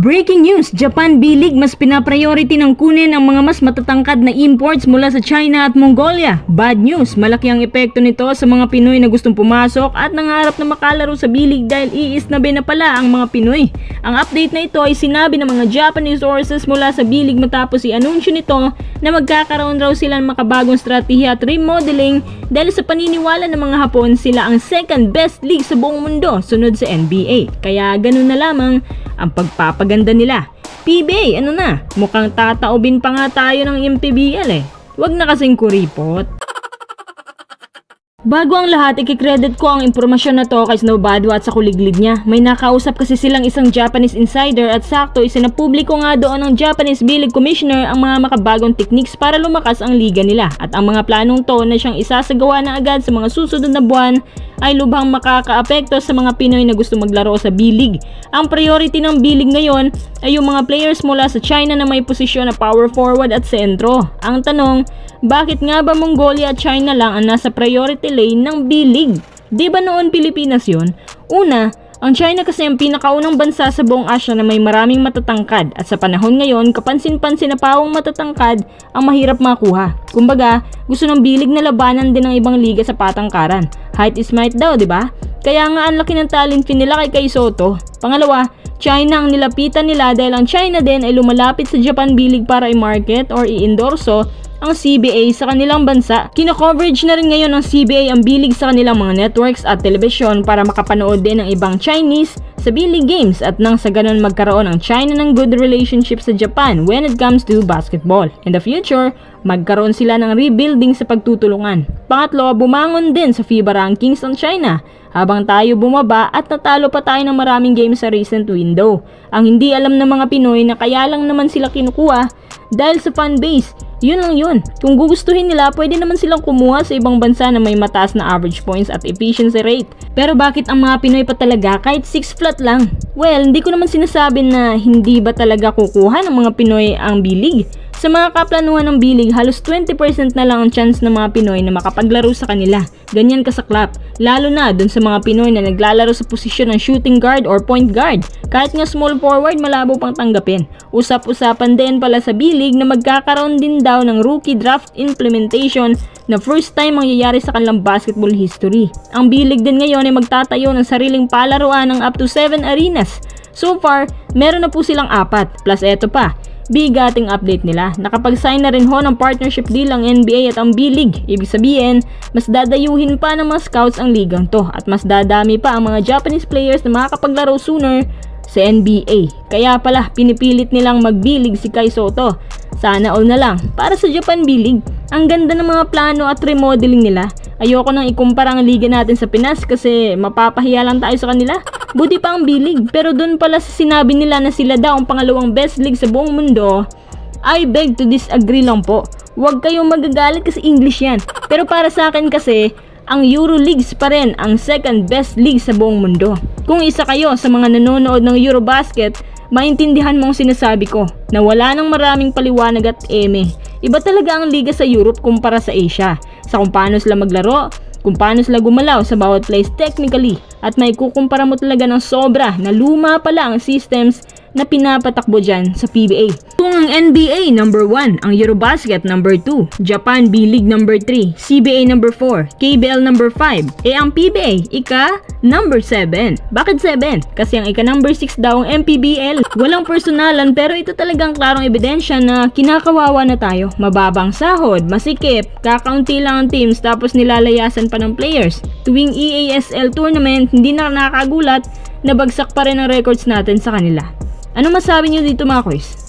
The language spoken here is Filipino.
Breaking news! Japan B-League mas pinapriority ng kunin ang mga mas matatangkad na imports mula sa China at Mongolia. Bad news! Malaki ang epekto nito sa mga Pinoy na gustong pumasok at nangarap na makalaro sa B-League dahil iisnabe na pala ang mga Pinoy. Ang update na ito ay sinabi ng mga Japanese sources mula sa B-League matapos i-anunsyo nito na magkakaroon raw sila ng makabagong strategiya at remodeling dahil sa paniniwala ng mga Hapon sila ang second best league sa buong mundo sunod sa NBA. Kaya ganun na lamang ang pagpapaganda nila. PBA, ano na? Mukhang tataobin pa nga tayo ng MPBL eh. Huwag na kasing kuripot. Bago ang lahat, ikikredit ko ang impormasyon na to kay Snowbadwa at sa kuliglig niya. May nakausap kasi silang isang Japanese insider at sakto isinapubliko nga doon ng Japanese B-League Commissioner ang mga makabagong techniques para lumakas ang liga nila. At ang mga planong to na siyang isasagawa na agad sa mga susunod na buwan ay lubhang makakaapekto sa mga Pinoy na gusto maglaro sa B-League. Ang priority ng B-League ngayon ay yung mga players mula sa China na may posisyon na power forward at sentro. Ang tanong, bakit nga ba Mongolia at China lang ang nasa priority lane ng B-League? Di ba noon Pilipinas yun? Una, ang China kasi ang pinakaunang bansa sa buong Asia na may maraming matatangkad at sa panahon ngayon, kapansin-pansin na pawang matatangkad ang mahirap makuha. Kumbaga, gusto ng B-League na labanan din ng ibang liga sa patangkaran. Height is might daw, di ba? Kaya nga ang laki ng talent nila kay Soto. Pangalawa, China ang nilapitan nila dahil ang China din ay lumalapit sa Japan B-League para i-market or i-endorso ang CBA sa kanilang bansa. Kino-coverage na rin ngayon ng CBA ang B-League sa kanilang mga networks at telebisyon para makapanood din ng ibang Chinese sa B-League games at nang sa ganun magkaroon ang China ng good relationship sa Japan when it comes to basketball. In the future, magkaroon sila ng rebuilding sa pagtutulungan. Pangatlo, bumangon din sa FIBA rankings ang China habang tayo bumaba at natalo pa tayo ng maraming games sa recent window. Ang hindi alam ng mga Pinoy na kaya lang naman sila kinukuha dahil sa fan base. Yun lang yun. Kung gugustuhin nila, pwede naman silang kumuha sa ibang bansa na may mataas na average points at efficiency rate. Pero bakit ang mga Pinoy pa talaga kahit 6 flat lang? Well, hindi ko naman sinasabi na hindi ba talaga kukuha ng mga Pinoy ang B-League. Sa mga kaplanuhan ng B-League, halos 20% na lang ang chance ng mga Pinoy na makapaglaro sa kanila. Ganyan kasaklap. Lalo na dun sa mga Pinoy na naglalaro sa posisyon ng shooting guard or point guard. Kahit nga small forward, malabo pang tanggapin. Usap-usapan din pala sa B-League na magkakaroon din daw ng rookie draft implementation na first time mangyayari sa kanilang basketball history. Ang B-League din ngayon ay magtatayo ng sariling palaruan ng up to 7 arenas. So far, meron na po silang 4. Plus eto pa, bigating update nila. Nakapag-sign na rin ho ng partnership deal ang NBA at ang B-League. Ibig sabihin, mas dadayuhin pa ng mga scouts ang ligang to at mas dadami pa ang mga Japanese players na makakapaglaro sooner sa NBA. Kaya pala, pinipilit nilang mag-B-League si Kai Soto. Sana all na lang para sa Japan B-League. Ang ganda ng mga plano at remodeling nila. Ayoko nang ikumpara ang liga natin sa Pinas kasi mapapahiya lang tayo sa kanila. Buti pa ang B-League, pero dun pala sa sinabi nila na sila daw ang pangalawang best league sa buong mundo, I beg to disagree lang po. Huwag kayong magagalit kasi English yan. Pero para sa akin kasi, ang Euroleagues pa rin ang second best league sa buong mundo. Kung isa kayo sa mga nanonood ng Eurobasket, maintindihan mo ang sinasabi ko na wala nang maraming paliwanag at eme. Iba talaga ang liga sa Europe kumpara sa Asia. Sa kung paano sila maglaro, kung paano sila gumalaw sa bawat place technically, at may kukumpara mo talaga ng sobra na luma pala ang systems na pinapatakbo dyan sa PBA. Kung ang NBA number 1, ang Eurobasket number 2, Japan B-League number 3, CBA number 4, KBL number 5, ang PBA, number 7. Bakit 7? Kasi ang number 6 daw ang MPBL. Walang personalan pero ito talagang klarong ebidensya na kinakawawa na tayo. Mababang sahod, masikip, kakaunti lang ang teams tapos nilalayasan pa ng players. Tuwing EASL tournament, hindi na nakakagulat na bagsak pa rin ang records natin sa kanila. Ano masabi niyo dito mga quiz?